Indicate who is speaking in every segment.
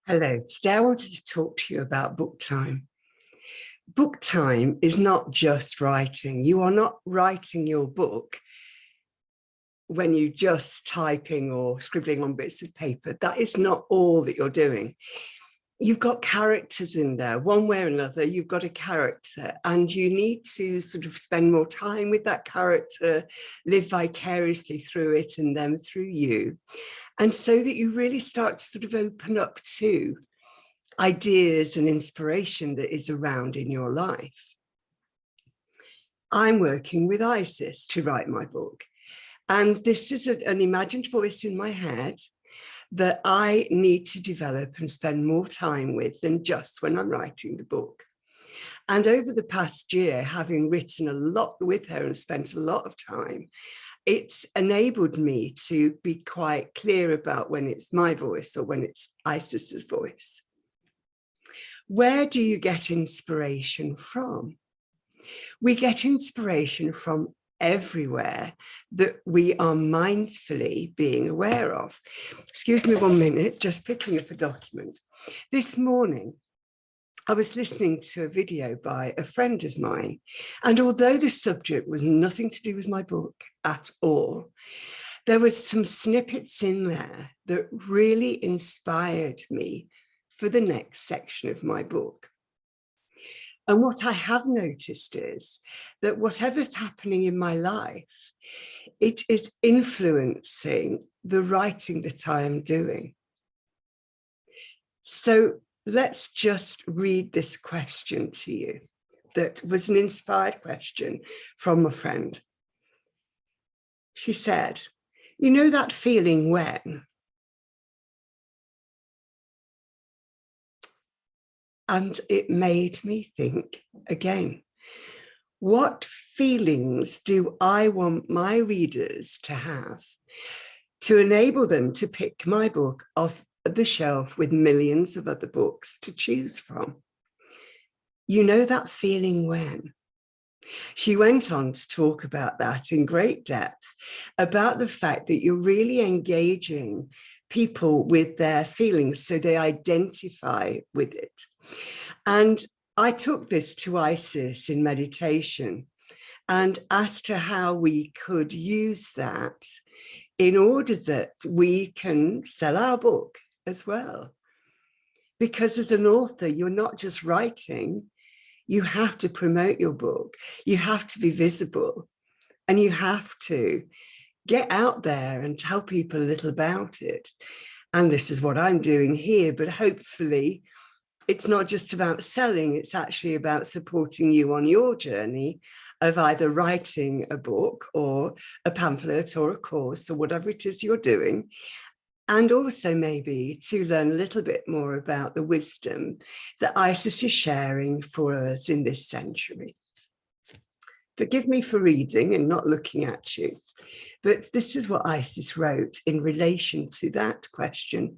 Speaker 1: Hello, today I wanted to talk to you about book time. Book time is not just writing. You are not writing your book when you're just typing or scribbling on bits of paper. That is not all that you're doing. You've got characters in there, one way or another, you've got a character, and you need to sort of spend more time with that character, live vicariously through it and them through you. And so that you really start to sort of open up to ideas and inspiration that is around in your life. I'm working with Isis to write my book. And this is an imagined voice in my head that I need to develop and spend more time with than just when I'm writing the book. And over the past year, having written a lot with her and spent a lot of time, it's enabled me to be quite clear about when it's my voice or when it's Isis's voice. Where do you get inspiration from? We get inspiration from everywhere that we are mindfully being aware of. Excuse me 1 minute, just picking up a document. This morning, I was listening to a video by a friend of mine, and although the subject was nothing to do with my book at all, there was some snippets in there that really inspired me for the next section of my book. And what I have noticed is that whatever's happening in my life, it is influencing the writing that I am doing. So let's just read this question to you that was an inspired question from a friend. She said, "You know that feeling when?" And it made me think again, what feelings do I want my readers to have to enable them to pick my book off the shelf with millions of other books to choose from? You know that feeling when? She went on to talk about that in great depth, about the fact that you're really engaging people with their feelings so they identify with it. And I took this to Isis in meditation and asked her how we could use that in order that we can sell our book as well. Because as an author, you're not just writing, you have to promote your book, you have to be visible, and you have to get out there and tell people a little about it. And this is what I'm doing here, but hopefully it's not just about selling, it's actually about supporting you on your journey of either writing a book or a pamphlet or a course or whatever it is you're doing. And also maybe to learn a little bit more about the wisdom that Isis is sharing for us in this century. Forgive me for reading and not looking at you, but this is what Isis wrote in relation to that question.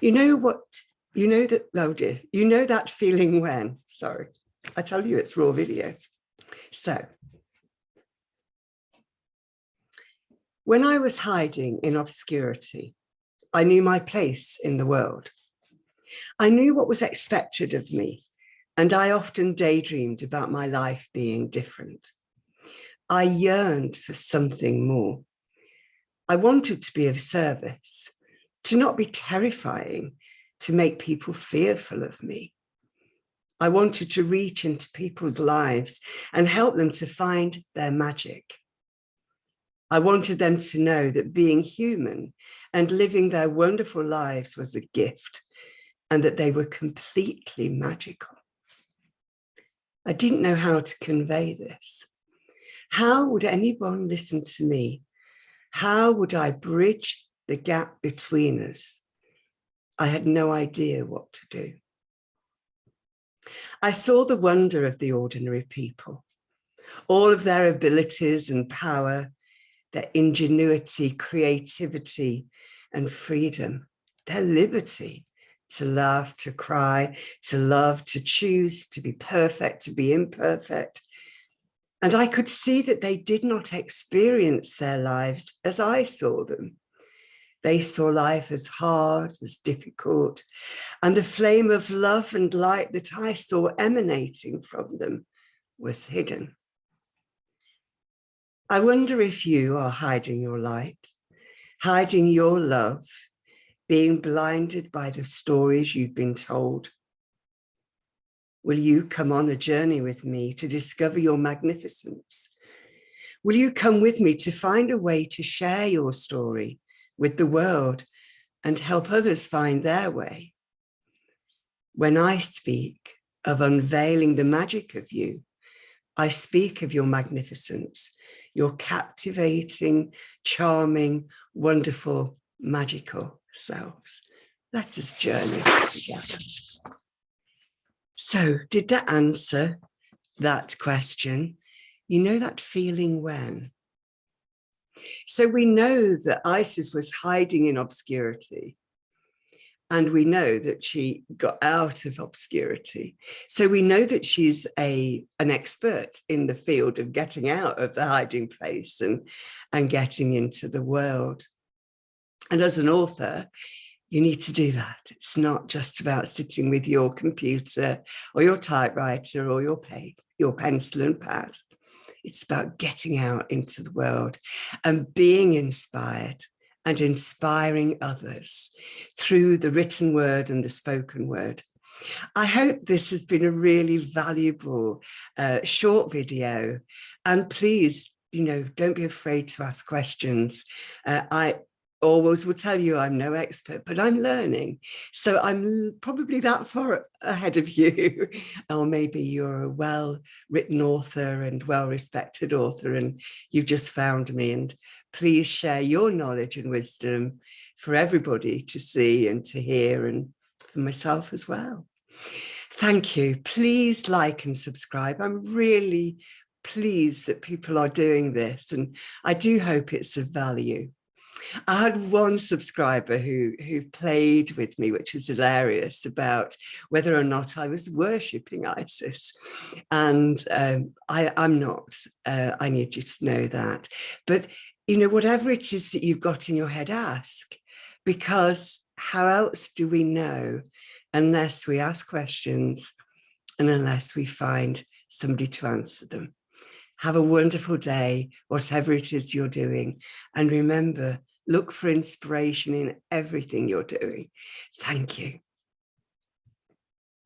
Speaker 1: You know what? You know that, oh dear, you know that feeling when, sorry, I tell you it's raw video. So, when I was hiding in obscurity, I knew my place in the world. I knew what was expected of me, and I often daydreamed about my life being different. I yearned for something more. I wanted to be of service, to not be terrifying, to make people fearful of me. I wanted to reach into people's lives and help them to find their magic. I wanted them to know that being human and living their wonderful lives was a gift and that they were completely magical. I didn't know how to convey this. How would anyone listen to me? How would I bridge the gap between us? I had no idea what to do. I saw the wonder of the ordinary people, all of their abilities and power, their ingenuity, creativity, and freedom, their liberty to laugh, to cry, to love, to choose, to be perfect, to be imperfect. And I could see that they did not experience their lives as I saw them. They saw life as hard, as difficult, and the flame of love and light that I saw emanating from them was hidden. I wonder if you are hiding your light, hiding your love, being blinded by the stories you've been told. Will you come on a journey with me to discover your magnificence? Will you come with me to find a way to share your story with the world and help others find their way? When I speak of unveiling the magic of you, I speak of your magnificence, your captivating, charming, wonderful, magical selves. Let us journey together. So, did that answer that question? You know that feeling when? So we know that Isis was hiding in obscurity, and we know that she got out of obscurity. So we know that she's an expert in the field of getting out of the hiding place and getting into the world. And as an author, you need to do that. It's not just about sitting with your computer or your typewriter or your pencil and pad. It's about getting out into the world and being inspired and inspiring others through the written word and the spoken word. I hope this has been a really valuable short video. And please, don't be afraid to ask questions. I always will tell you I'm no expert, but I'm learning. So I'm probably that far ahead of you. Or maybe you're a well-written author and well-respected author and you've just found me. And please share your knowledge and wisdom for everybody to see and to hear, and for myself as well. Thank you. Please like and subscribe. I'm really pleased that people are doing this, and I do hope it's of value. I had one subscriber who played with me, which was hilarious, about whether or not I was worshipping Isis. And I'm not. I need you to know that. But, whatever it is that you've got in your head, ask. Because how else do we know unless we ask questions and unless we find somebody to answer them? Have a wonderful day, whatever it is you're doing. And remember, look for inspiration in everything you're doing. Thank you.